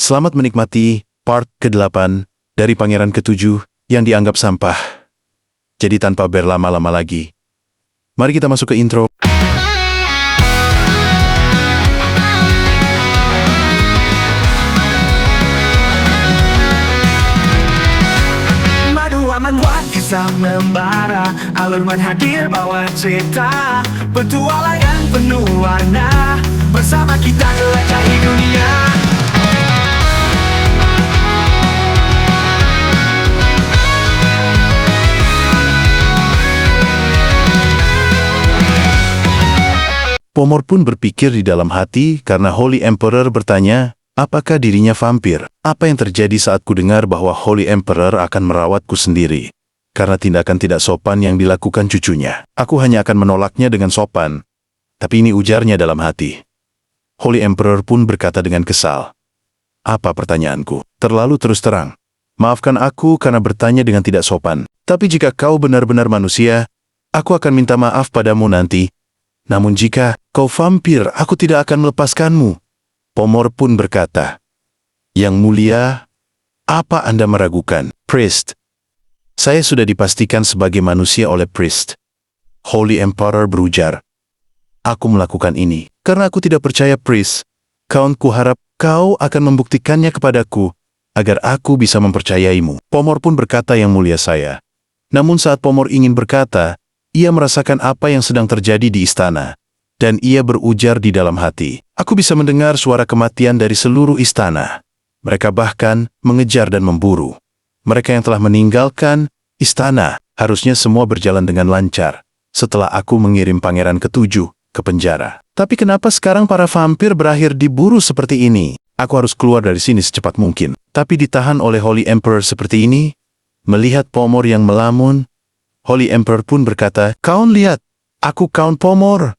Selamat menikmati part ke-8 dari Pangeran ke-7 yang dianggap sampah. Jadi tanpa berlama-lama lagi, mari kita masuk ke intro. Madu aman buat kisah membara, alurman hadir bawa cerita, petualangan penuh warna, bersama kita jelajahi dunia. Pomor pun berpikir di dalam hati karena Holy Emperor bertanya, apakah dirinya vampir? Apa yang terjadi saat ku dengar bahwa Holy Emperor akan merawatku sendiri? Karena tindakan tidak sopan yang dilakukan cucunya. Aku hanya akan menolaknya dengan sopan. Tapi ini ujarnya dalam hati. Holy Emperor pun berkata dengan kesal. Apa pertanyaanku? Terlalu terus terang. Maafkan aku karena bertanya dengan tidak sopan. Tapi jika kau benar-benar manusia, aku akan minta maaf padamu nanti. Namun jika kau vampir, aku tidak akan melepaskanmu. Pomor pun berkata, Yang mulia, apa Anda meragukan? Priest, saya sudah dipastikan sebagai manusia oleh Priest. Holy Emperor berujar, aku melakukan ini karena aku tidak percaya Priest. Count, kuharap kau akan membuktikannya kepadaku, agar aku bisa mempercayaimu. Pomor pun berkata, Yang mulia saya. Namun saat Pomor ingin berkata, ia merasakan apa yang sedang terjadi di istana, dan ia berujar di dalam hati, aku bisa mendengar suara kematian dari seluruh istana. Mereka bahkan mengejar dan memburu. Mereka yang telah meninggalkan istana, harusnya semua berjalan dengan lancar, setelah aku mengirim Pangeran ke-7 ke penjara. Tapi kenapa sekarang para vampir berakhir diburu seperti ini? Aku harus keluar dari sini secepat mungkin. Tapi ditahan oleh Holy Emperor seperti ini, melihat Pomor yang melamun, Holy Emperor pun berkata, Count, lihat, aku Count Pomor.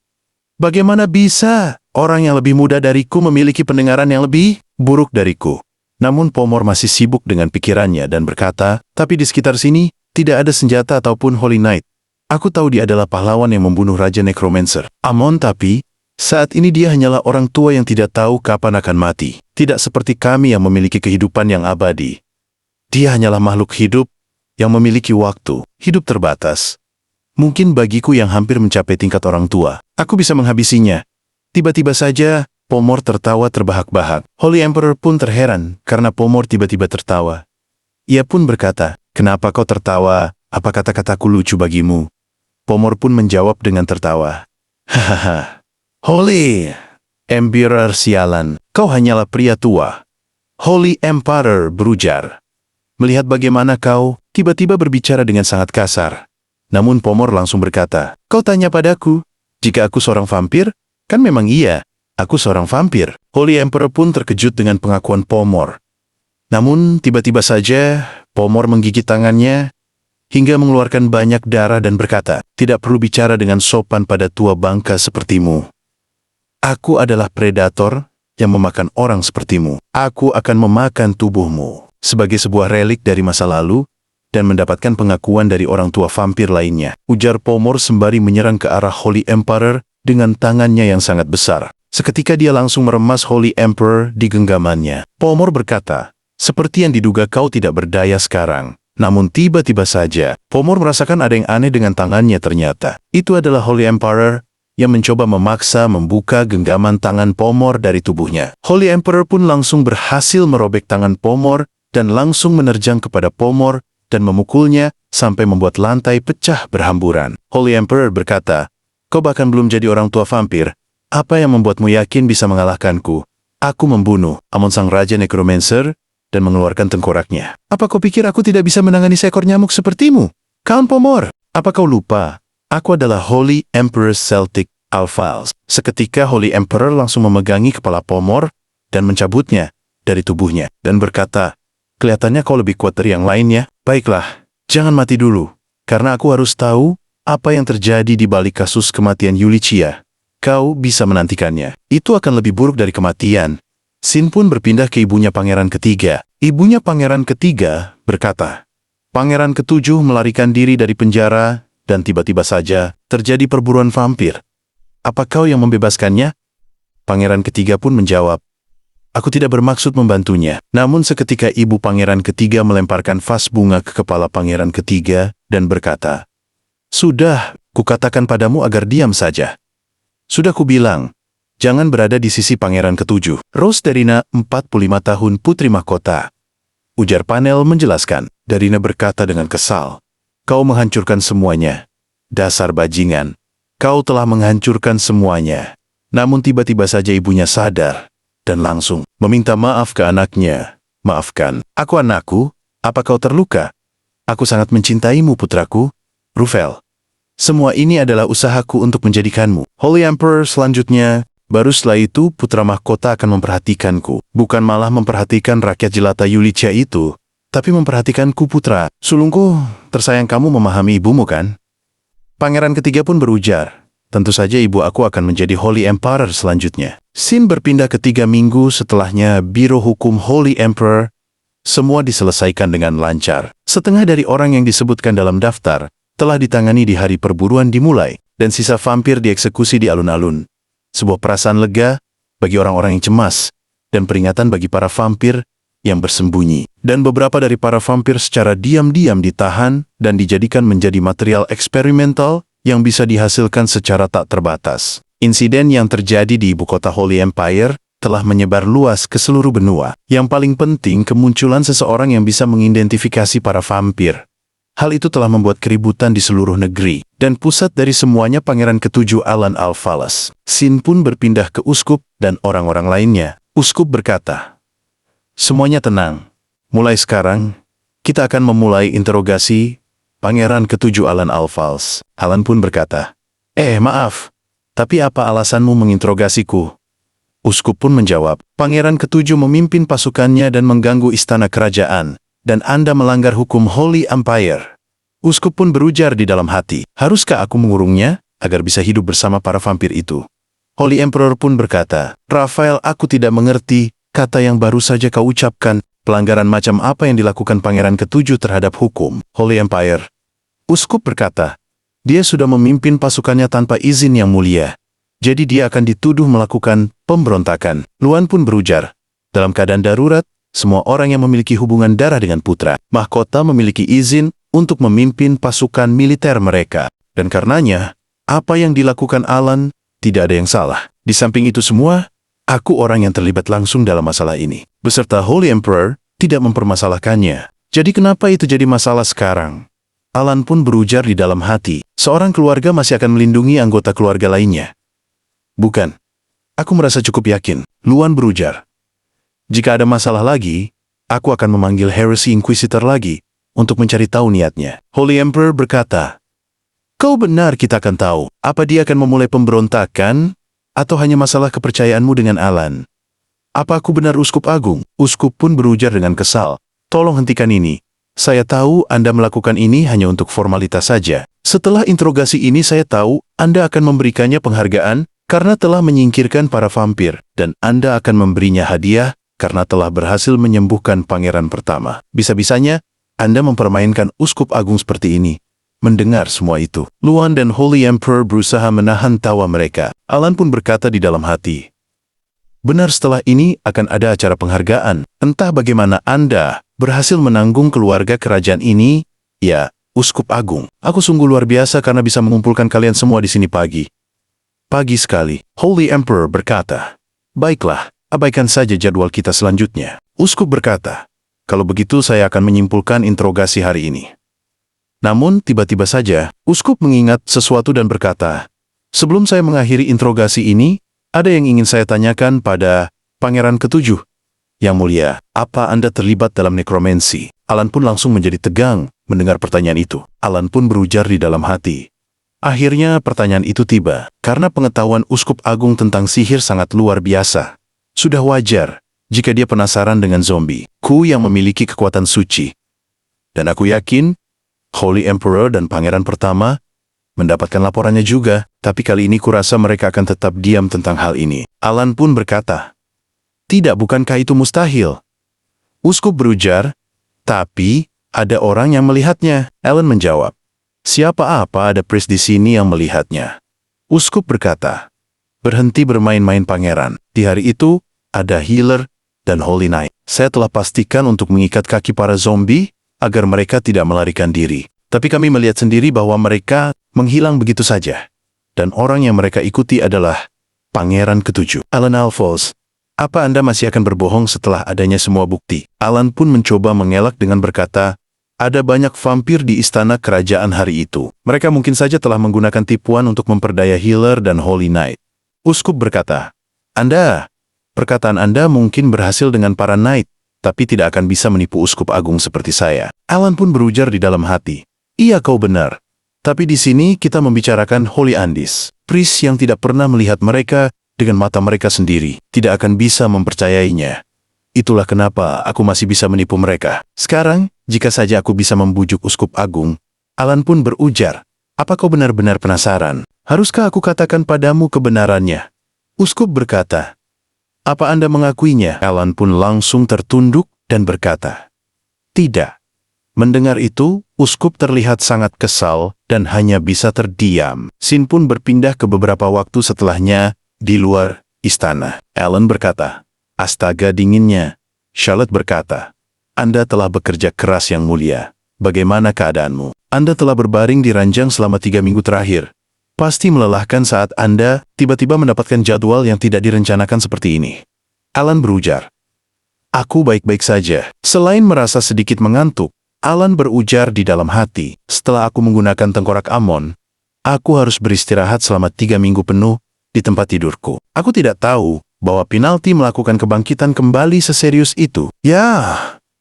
Bagaimana bisa orang yang lebih muda dariku memiliki pendengaran yang lebih buruk dariku? Namun Pomor masih sibuk dengan pikirannya dan berkata, tapi di sekitar sini tidak ada senjata ataupun Holy Knight. Aku tahu dia adalah pahlawan yang membunuh Raja Necromancer. Amon, tapi saat ini dia hanyalah orang tua yang tidak tahu kapan akan mati. Tidak seperti kami yang memiliki kehidupan yang abadi. Dia hanyalah makhluk hidup yang memiliki waktu, hidup terbatas. Mungkin bagiku yang hampir mencapai tingkat orang tua, aku bisa menghabisinya. Tiba-tiba saja, Pomor tertawa terbahak-bahak. Holy Emperor pun terheran karena Pomor tiba-tiba tertawa. Ia pun berkata, kenapa kau tertawa? Apa kata-kataku lucu bagimu? Pomor pun menjawab dengan tertawa. Hahaha. Holy Emperor sialan, kau hanyalah pria tua. Holy Emperor berujar. Melihat bagaimana kau tiba-tiba berbicara dengan sangat kasar. Namun Pomor langsung berkata, kau tanya padaku, jika aku seorang vampir? Kan memang iya, aku seorang vampir. Holy Emperor pun terkejut dengan pengakuan Pomor. Namun tiba-tiba saja Pomor menggigit tangannya hingga mengeluarkan banyak darah dan berkata, tidak perlu bicara dengan sopan pada tua bangka sepertimu. Aku adalah predator yang memakan orang sepertimu. Aku akan memakan tubuhmu sebagai sebuah relik dari masa lalu dan mendapatkan pengakuan dari orang tua vampir lainnya. Ujar Pomor sembari menyerang ke arah Holy Emperor dengan tangannya yang sangat besar. Seketika dia langsung meremas Holy Emperor di genggamannya. Pomor berkata, seperti yang diduga kau tidak berdaya sekarang. Namun tiba-tiba saja, Pomor merasakan ada yang aneh dengan tangannya ternyata. Itu adalah Holy Emperor yang mencoba memaksa membuka genggaman tangan Pomor dari tubuhnya. Holy Emperor pun langsung berhasil merobek tangan Pomor dan langsung menerjang kepada Pomor dan memukulnya sampai membuat lantai pecah berhamburan. Holy Emperor berkata, kau bahkan belum jadi orang tua vampir. Apa yang membuatmu yakin bisa mengalahkanku? Aku membunuh Amon sang Raja Necromancer dan mengeluarkan tengkoraknya. Apa kau pikir aku tidak bisa menangani seekor nyamuk sepertimu? Count Pomor, apa kau lupa? Aku adalah Holy Emperor Celtic Alphals. Seketika Holy Emperor langsung memegangi kepala Pomor dan mencabutnya dari tubuhnya dan berkata, kelihatannya kau lebih kuat dari yang lainnya. Baiklah, jangan mati dulu, karena aku harus tahu apa yang terjadi di balik kasus kematian Yulicia. Kau bisa menantikannya. Itu akan lebih buruk dari kematian. Sin pun berpindah ke ibunya Pangeran ketiga. Ibunya Pangeran ketiga berkata, Pangeran ke-7 melarikan diri dari penjara dan tiba-tiba saja terjadi perburuan vampir. Apa kau yang membebaskannya? Pangeran ketiga pun menjawab, Aku tidak bermaksud membantunya. Namun seketika ibu pangeran ketiga melemparkan vas bunga ke kepala pangeran ketiga dan berkata, "Sudah, kukatakan padamu agar diam saja. Sudah kubilang, jangan berada di sisi pangeran ketujuh." Rose Darina, 45 tahun, putri mahkota. Ujar panel menjelaskan. Darina berkata dengan kesal, "Kau menghancurkan semuanya. Dasar bajingan. Kau telah menghancurkan semuanya." Namun tiba-tiba saja ibunya sadar dan langsung meminta maaf ke anaknya. "Maafkan, aku anakku. Apa kau terluka? Aku sangat mencintaimu putraku, Rufel. Semua ini adalah usahaku untuk menjadikanmu Holy Emperor selanjutnya. Baru setelah itu putra mahkota akan memperhatikanku. Bukan malah memperhatikan rakyat jelata Yulicia itu, tapi memperhatikanku putra. Sulungku, tersayang, kamu memahami ibumu kan?" Pangeran ketiga pun berujar, "Tentu saja ibu aku akan menjadi Holy Emperor selanjutnya." Scene berpindah ke 3 minggu setelahnya. Biro Hukum Holy Emperor. Semua diselesaikan dengan lancar. Setengah dari orang yang disebutkan dalam daftar telah ditangani di hari perburuan dimulai, dan sisa vampir dieksekusi di alun-alun. Sebuah perasaan lega bagi orang-orang yang cemas, dan peringatan bagi para vampir yang bersembunyi. Dan beberapa dari para vampir secara diam-diam ditahan dan dijadikan menjadi material eksperimental yang bisa dihasilkan secara tak terbatas. Insiden yang terjadi di ibu kota Holy Empire telah menyebar luas ke seluruh benua. Yang paling penting, kemunculan seseorang yang bisa mengidentifikasi para vampir. Hal itu telah membuat keributan di seluruh negeri, dan pusat dari semuanya Pangeran ketujuh Alan Alphalas. Scene pun berpindah ke uskup dan orang-orang lainnya. Uskup berkata, "Semuanya tenang. Mulai sekarang, kita akan memulai interogasi Pangeran ketujuh Alan Alphals." Alan pun berkata, Maaf, tapi apa alasanmu menginterogasiku?" Uskup pun menjawab, "Pangeran ketujuh memimpin pasukannya dan mengganggu istana kerajaan, dan Anda melanggar hukum Holy Empire." Uskup pun berujar di dalam hati, "Haruskah aku mengurungnya agar bisa hidup bersama para vampir itu?" Holy Emperor pun berkata, "Raphael, aku tidak mengerti kata yang baru saja kau ucapkan. Pelanggaran macam apa yang dilakukan Pangeran ketujuh terhadap hukum Holy Empire?" Uskup berkata, "Dia sudah memimpin pasukannya tanpa izin yang mulia. Jadi dia akan dituduh melakukan pemberontakan." Luan pun berujar, "Dalam keadaan darurat, semua orang yang memiliki hubungan darah dengan putra mahkota memiliki izin untuk memimpin pasukan militer mereka. Dan karenanya, apa yang dilakukan Alan tidak ada yang salah. Di samping itu semua, aku orang yang terlibat langsung dalam masalah ini. Beserta Holy Emperor tidak mempermasalahkannya. Jadi kenapa itu jadi masalah sekarang?" Alan pun berujar di dalam hati, "Seorang keluarga masih akan melindungi anggota keluarga lainnya." "Bukan. Aku merasa cukup yakin." Luan berujar, "Jika ada masalah lagi, aku akan memanggil Heresy Inquisitor lagi untuk mencari tahu niatnya." Holy Emperor berkata, "Kau benar, kita akan tahu. Apa dia akan memulai pemberontakan, atau hanya masalah kepercayaanmu dengan Alan?" "Apa aku benar, Uskup Agung?" Uskup pun berujar dengan kesal, "Tolong hentikan ini. Saya tahu Anda melakukan ini hanya untuk formalitas saja. Setelah interogasi ini saya tahu Anda akan memberikannya penghargaan karena telah menyingkirkan para vampir, dan Anda akan memberinya hadiah karena telah berhasil menyembuhkan pangeran pertama. Bisa-bisanya Anda mempermainkan Uskup Agung seperti ini." Mendengar semua itu, Luan dan Holy Emperor berusaha menahan tawa mereka. Alan pun berkata di dalam hati, "Benar, setelah ini akan ada acara penghargaan. Entah bagaimana Anda berhasil menanggung keluarga kerajaan ini, ya, Uskup Agung. Aku sungguh luar biasa karena bisa mengumpulkan kalian semua di sini pagi sekali." Holy Emperor berkata, "Baiklah, abaikan saja jadwal kita selanjutnya." Uskup berkata, "Kalau begitu saya akan menyimpulkan interogasi hari ini." Namun tiba-tiba saja, Uskup mengingat sesuatu dan berkata, "Sebelum saya mengakhiri interogasi ini, ada yang ingin saya tanyakan pada Pangeran ketujuh. Yang mulia, apa Anda terlibat dalam nekromansi?" Alan pun langsung menjadi tegang mendengar pertanyaan itu. Alan pun berujar di dalam hati. Akhirnya pertanyaan itu tiba, karena pengetahuan Uskup Agung tentang sihir sangat luar biasa. Sudah wajar jika dia penasaran dengan zombie-ku yang memiliki kekuatan suci. Dan aku yakin Holy Emperor dan Pangeran pertama mendapatkan laporannya juga, tapi kali ini kurasa mereka akan tetap diam tentang hal ini. Alan pun berkata, "Tidak, bukankah itu mustahil?" Uskup berujar, "Tapi ada orang yang melihatnya." Alan menjawab, "Siapa apa ada priest di sini yang melihatnya?" Uskup berkata, "Berhenti bermain-main pangeran. Di hari itu, ada healer dan Holy Knight. Saya telah pastikan untuk mengikat kaki para zombie agar mereka tidak melarikan diri. Tapi kami melihat sendiri bahwa mereka menghilang begitu saja. Dan orang yang mereka ikuti adalah Pangeran Ketujuh. Alan Alphonse, apa Anda masih akan berbohong setelah adanya semua bukti? Alan pun mencoba mengelak dengan berkata, ada banyak vampir di istana kerajaan hari itu. Mereka mungkin saja telah menggunakan tipuan untuk memperdaya Healer dan Holy Knight. Uskup berkata, perkataan Anda mungkin berhasil dengan para Knight, tapi tidak akan bisa menipu Uskup Agung seperti saya. Alan pun berujar di dalam hati, iya kau benar. Tapi di sini kita membicarakan Holy Andis. Priest yang tidak pernah melihat mereka dengan mata mereka sendiri, tidak akan bisa mempercayainya. Itulah kenapa aku masih bisa menipu mereka. Sekarang, jika saja aku bisa membujuk Uskup Agung, Alan pun berujar, apa kau benar-benar penasaran? Haruskah aku katakan padamu kebenarannya? Uskup berkata, apa Anda mengakuinya? Alan pun langsung tertunduk dan berkata, tidak. Mendengar itu, Uskup terlihat sangat kesal dan hanya bisa terdiam. Scene pun berpindah ke beberapa waktu setelahnya di luar istana. Alan berkata, astaga dinginnya. Charlotte berkata, Anda telah bekerja keras yang mulia. Bagaimana keadaanmu? Anda telah berbaring di ranjang selama 3 minggu terakhir. Pasti melelahkan saat Anda tiba-tiba mendapatkan jadwal yang tidak direncanakan seperti ini. Alan berujar, aku baik-baik saja. Selain merasa sedikit mengantuk, Alan berujar di dalam hati, setelah aku menggunakan tengkorak Amon, aku harus beristirahat selama 3 minggu penuh di tempat tidurku. Aku tidak tahu bahwa penalti melakukan kebangkitan kembali seserius itu. Ya,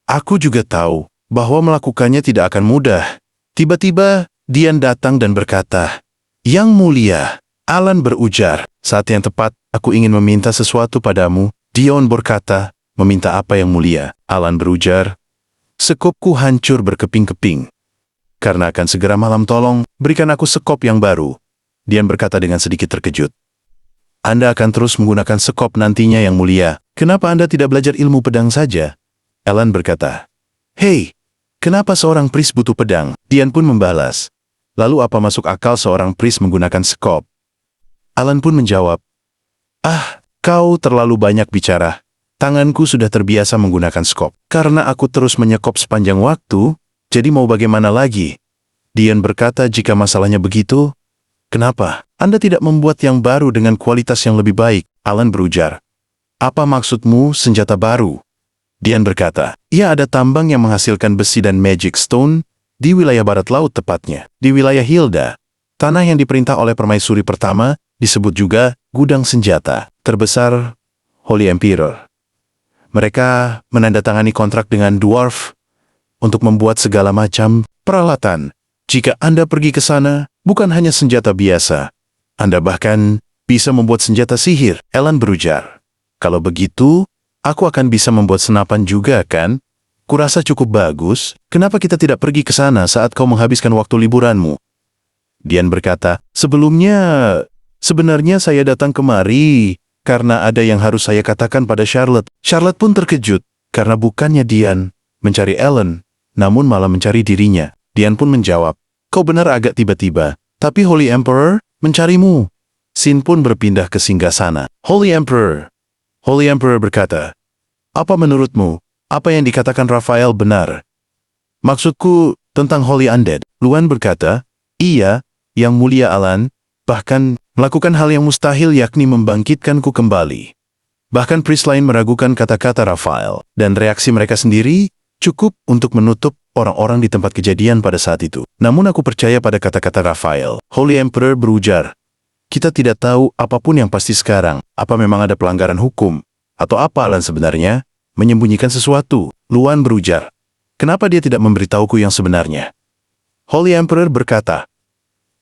aku juga tahu bahwa melakukannya tidak akan mudah. Tiba-tiba, Dian datang dan berkata, Yang mulia, Alan berujar, saat yang tepat, aku ingin meminta sesuatu padamu. Dion berkata, meminta apa yang mulia? Alan berujar, sekopku hancur berkeping-keping. Karena akan segera malam tolong, berikan aku sekop yang baru. Dian berkata dengan sedikit terkejut. Anda akan terus menggunakan sekop nantinya yang mulia. Kenapa Anda tidak belajar ilmu pedang saja? Alan berkata, hei, kenapa seorang priest butuh pedang? Dian pun membalas, lalu apa masuk akal seorang priest menggunakan sekop? Alan pun menjawab, kau terlalu banyak bicara. Tanganku sudah terbiasa menggunakan sekop. Karena aku terus menyekop sepanjang waktu, jadi mau bagaimana lagi? Dian berkata jika masalahnya begitu, kenapa Anda tidak membuat yang baru dengan kualitas yang lebih baik? Alan berujar, apa maksudmu senjata baru? Dian berkata, ia ada tambang yang menghasilkan besi dan magic stone di wilayah barat laut tepatnya. Di wilayah Hilda, tanah yang diperintah oleh permaisuri pertama disebut juga gudang senjata terbesar Holy Emperor. Mereka menandatangani kontrak dengan dwarf untuk membuat segala macam peralatan. Jika Anda pergi ke sana, bukan hanya senjata biasa, Anda bahkan bisa membuat senjata sihir. Alan berujar, kalau begitu, aku akan bisa membuat senapan juga kan? Kurasa cukup bagus, kenapa kita tidak pergi ke sana saat kau menghabiskan waktu liburanmu? Dian berkata, sebenarnya saya datang kemari karena ada yang harus saya katakan pada Charlotte. Charlotte pun terkejut, karena bukannya Dian mencari Alan, namun malah mencari dirinya. Dian pun menjawab, kau benar agak tiba-tiba, tapi Holy Emperor mencarimu. Scene pun berpindah ke singgasana. Holy Emperor berkata, apa menurutmu, apa yang dikatakan Raphael benar? Maksudku tentang Holy Undead. Luan berkata, iya, yang mulia Alan, bahkan melakukan hal yang mustahil yakni membangkitkanku kembali. Bahkan priest lain meragukan kata-kata Raphael, dan reaksi mereka sendiri cukup untuk menutup orang-orang di tempat kejadian pada saat itu. Namun aku percaya pada kata-kata Raphael. Holy Emperor berujar, kita tidak tahu apapun yang pasti sekarang, apa memang ada pelanggaran hukum, atau apa Alan sebenarnya menyembunyikan sesuatu. Luan berujar, kenapa dia tidak memberitahuku yang sebenarnya? Holy Emperor berkata,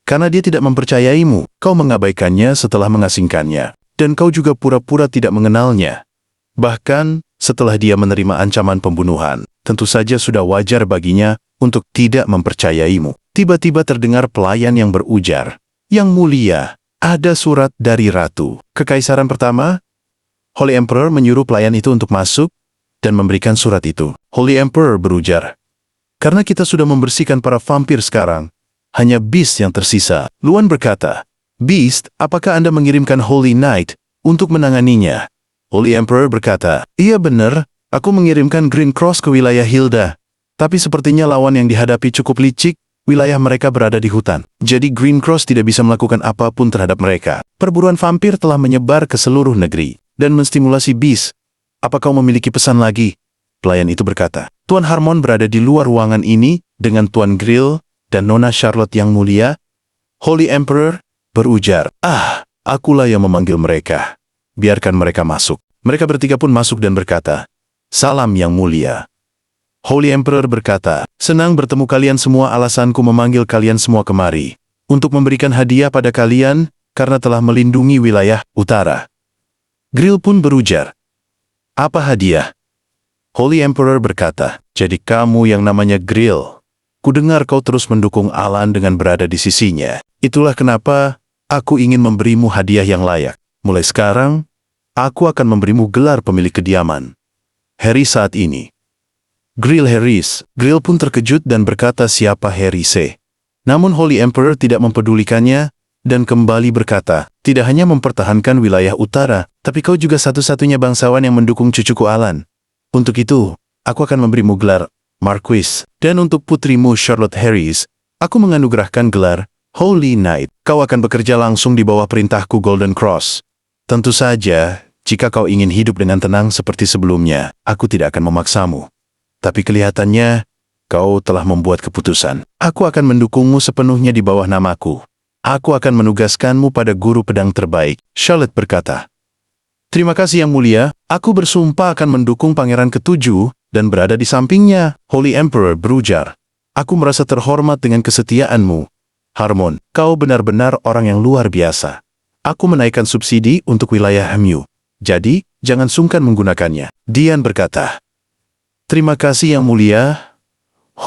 karena dia tidak mempercayaimu, kau mengabaikannya setelah mengasingkannya, dan kau juga pura-pura tidak mengenalnya. Bahkan, setelah dia menerima ancaman pembunuhan, tentu saja sudah wajar baginya untuk tidak mempercayaimu. Tiba-tiba terdengar pelayan yang berujar, yang mulia, ada surat dari Ratu Kekaisaran Pertama. Holy Emperor menyuruh pelayan itu untuk masuk dan memberikan surat itu. Holy Emperor berujar, karena kita sudah membersihkan para vampir sekarang, hanya Beast yang tersisa. Luan berkata, Beast, apakah Anda mengirimkan Holy Knight untuk menanganinya? Holy Emperor berkata, "Iya benar, aku mengirimkan Green Cross ke wilayah Hilda. Tapi sepertinya lawan yang dihadapi cukup licik, wilayah mereka berada di hutan. Jadi Green Cross tidak bisa melakukan apapun terhadap mereka. Perburuan vampir telah menyebar ke seluruh negeri dan menstimulasi bis. Apa kau memiliki pesan lagi?" Pelayan itu berkata, "Tuan Harmon berada di luar ruangan ini dengan Tuan Grill dan Nona Charlotte yang mulia." Holy Emperor berujar, akulah yang memanggil mereka. Biarkan mereka masuk." Mereka bertiga pun masuk dan berkata, "Salam yang mulia." Holy Emperor berkata, "Senang bertemu kalian semua. Alasanku memanggil kalian semua kemari untuk memberikan hadiah pada kalian karena telah melindungi wilayah utara." Grill pun berujar, "Apa hadiah?" Holy Emperor berkata, "Jadi kamu yang namanya Grill. Kudengar kau terus mendukung Alan dengan berada di sisinya. Itulah kenapa aku ingin memberimu hadiah yang layak. Mulai sekarang, aku akan memberimu gelar pemilik kediaman Harry saat ini." Grill Harris. Grill pun terkejut dan berkata siapa Harry C. Namun Holy Emperor tidak mempedulikannya dan kembali berkata, "Tidak hanya mempertahankan wilayah utara, tapi kau juga satu-satunya bangsawan yang mendukung cucuku Alan. Untuk itu, aku akan memberimu gelar Marquis. Dan untuk putrimu Charlotte Harris, aku menganugerahkan gelar Holy Knight. Kau akan bekerja langsung di bawah perintahku Golden Cross. Tentu saja, jika kau ingin hidup dengan tenang seperti sebelumnya, aku tidak akan memaksamu. Tapi kelihatannya, kau telah membuat keputusan. Aku akan mendukungmu sepenuhnya di bawah namaku. Aku akan menugaskanmu pada guru pedang terbaik." Charlotte berkata, "Terima kasih yang mulia, aku bersumpah akan mendukung Pangeran Ketujuh dan berada di sampingnya." Holy Emperor berujar, "Aku merasa terhormat dengan kesetiaanmu. Harmon, kau benar-benar orang yang luar biasa. Aku menaikkan subsidi untuk wilayah Hamyu. Jadi, jangan sungkan menggunakannya." Dian berkata, "Terima kasih yang mulia."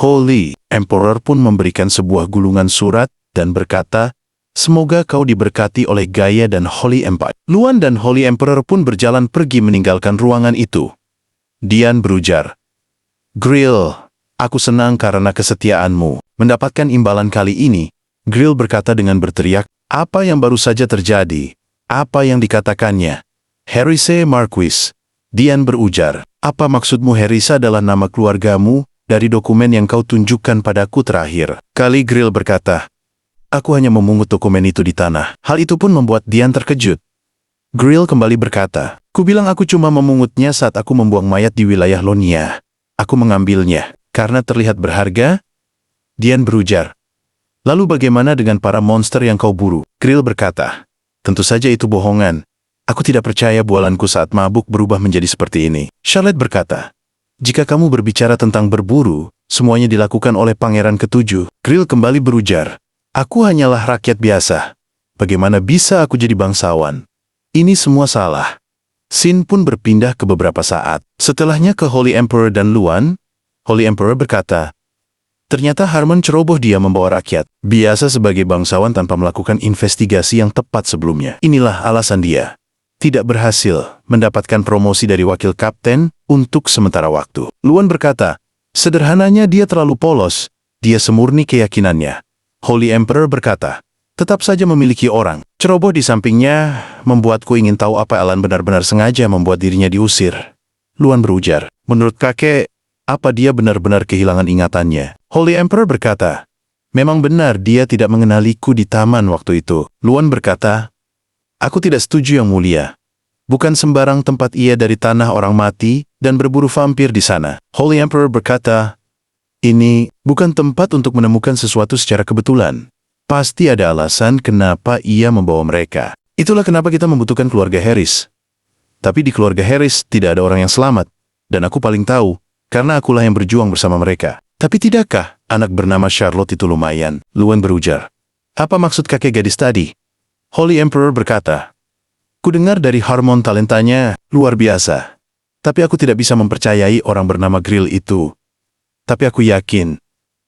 Holy Emperor pun memberikan sebuah gulungan surat dan berkata, "Semoga kau diberkati oleh Gaia dan Holy Empire." Luan dan Holy Emperor pun berjalan pergi meninggalkan ruangan itu. Dian berujar, "Grill, aku senang karena kesetiaanmu." Mendapatkan imbalan kali ini, Grill berkata dengan berteriak, "Apa yang baru saja terjadi? Apa yang dikatakannya?" "Harry C. Marquis." Dian berujar, "Apa maksudmu? Harris adalah nama keluargamu dari dokumen yang kau tunjukkan padaku terakhir kali." Grill berkata, "Aku hanya memungut dokumen itu di tanah." Hal itu pun membuat Dian terkejut. Grill kembali berkata, "Kubilang aku cuma memungutnya saat aku membuang mayat di wilayah Lonia. Aku mengambilnya karena terlihat berharga." Dian berujar, "Lalu bagaimana dengan para monster yang kau buru?" Grill berkata, "Tentu saja itu bohongan. Aku tidak percaya bualanku saat mabuk berubah menjadi seperti ini." Charlotte berkata, "Jika kamu berbicara tentang berburu, semuanya dilakukan oleh Pangeran Ketujuh." Grill kembali berujar, "Aku hanyalah rakyat biasa. Bagaimana bisa aku jadi bangsawan? Ini semua salah." Scene pun berpindah ke beberapa saat. Setelahnya ke Holy Emperor dan Luan. Holy Emperor berkata, "Ternyata Harmon ceroboh. Dia membawa rakyat biasa sebagai bangsawan tanpa melakukan investigasi yang tepat sebelumnya. Inilah alasan dia tidak berhasil mendapatkan promosi dari wakil kapten untuk sementara waktu." Luan berkata, "Sederhananya dia terlalu polos. Dia semurni keyakinannya." Holy Emperor berkata, "Tetap saja memiliki orang ceroboh di sampingnya membuatku ingin tahu apa Alan benar-benar sengaja membuat dirinya diusir." Luan berujar, "Menurut kakek, apa dia benar-benar kehilangan ingatannya?" Holy Emperor berkata, "Memang benar dia tidak mengenaliku di taman waktu itu." Luan berkata, "Aku tidak setuju yang mulia. Bukan sembarang tempat ia dari tanah orang mati dan berburu vampir di sana." Holy Emperor berkata, "Ini bukan tempat untuk menemukan sesuatu secara kebetulan. Pasti ada alasan kenapa ia membawa mereka. Itulah kenapa kita membutuhkan keluarga Harris. Tapi di keluarga Harris tidak ada orang yang selamat. Dan aku paling tahu, karena akulah yang berjuang bersama mereka." "Tapi tidakkah anak bernama Charlotte itu lumayan?" Luan berujar, "Apa maksud kakek gadis tadi?" Holy Emperor berkata, "Kudengar dari Harmon talentanya luar biasa. Tapi aku tidak bisa mempercayai orang bernama Grill itu. Tapi aku yakin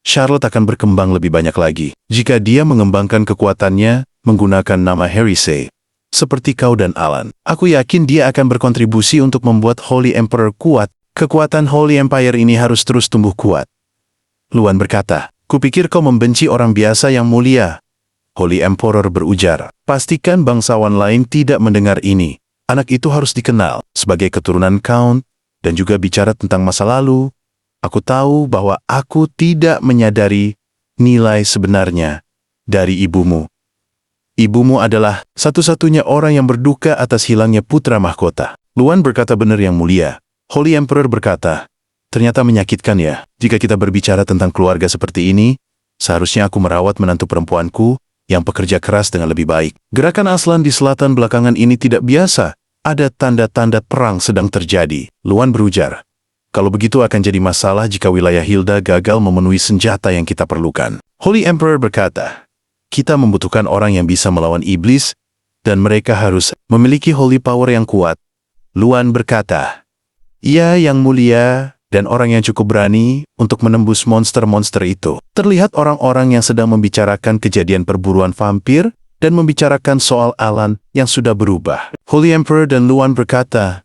Charlotte akan berkembang lebih banyak lagi jika dia mengembangkan kekuatannya menggunakan nama Harry C. Seperti kau dan Alan. Aku yakin dia akan berkontribusi untuk membuat Holy Emperor kuat. Kekuatan Holy Empire ini harus terus tumbuh kuat." Luan berkata, "Kupikir kau membenci orang biasa yang mulia." Holy Emperor berujar, "Pastikan bangsawan lain tidak mendengar ini. Anak itu harus dikenal sebagai keturunan Count dan juga bicara tentang masa lalu. Aku tahu bahwa aku tidak menyadari nilai sebenarnya dari ibumu. Ibumu adalah satu-satunya orang yang berduka atas hilangnya putra mahkota. Luan berkata, benar yang mulia. Holy Emperor berkata, ternyata menyakitkan ya, jika kita berbicara tentang keluarga seperti ini, seharusnya aku merawat menantu perempuanku yang pekerja keras dengan lebih baik. Gerakan Aslan di selatan belakangan ini tidak biasa. Ada tanda-tanda perang sedang terjadi. Luan berujar, kalau begitu akan jadi masalah jika wilayah Hilda gagal memenuhi senjata yang kita perlukan. Holy Emperor berkata, kita membutuhkan orang yang bisa melawan iblis, dan mereka harus memiliki holy power yang kuat. Luan berkata, ia yang mulia dan orang yang cukup berani untuk menembus monster-monster itu. Terlihat orang-orang yang sedang membicarakan kejadian perburuan vampir dan membicarakan soal Alan yang sudah berubah. Holy Emperor dan Luan berkata,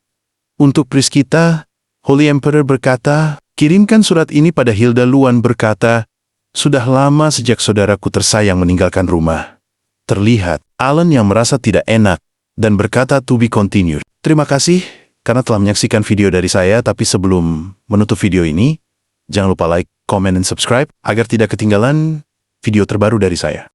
untuk pris kita, Holy Emperor berkata, kirimkan surat ini pada Hilda. Luan berkata, sudah lama sejak saudaraku tersayang meninggalkan rumah. Terlihat Alan yang merasa tidak enak dan berkata to be continued. Terima kasih karena telah menyaksikan video dari saya, tapi sebelum menutup video ini, jangan lupa like, comment, dan subscribe agar tidak ketinggalan video terbaru dari saya.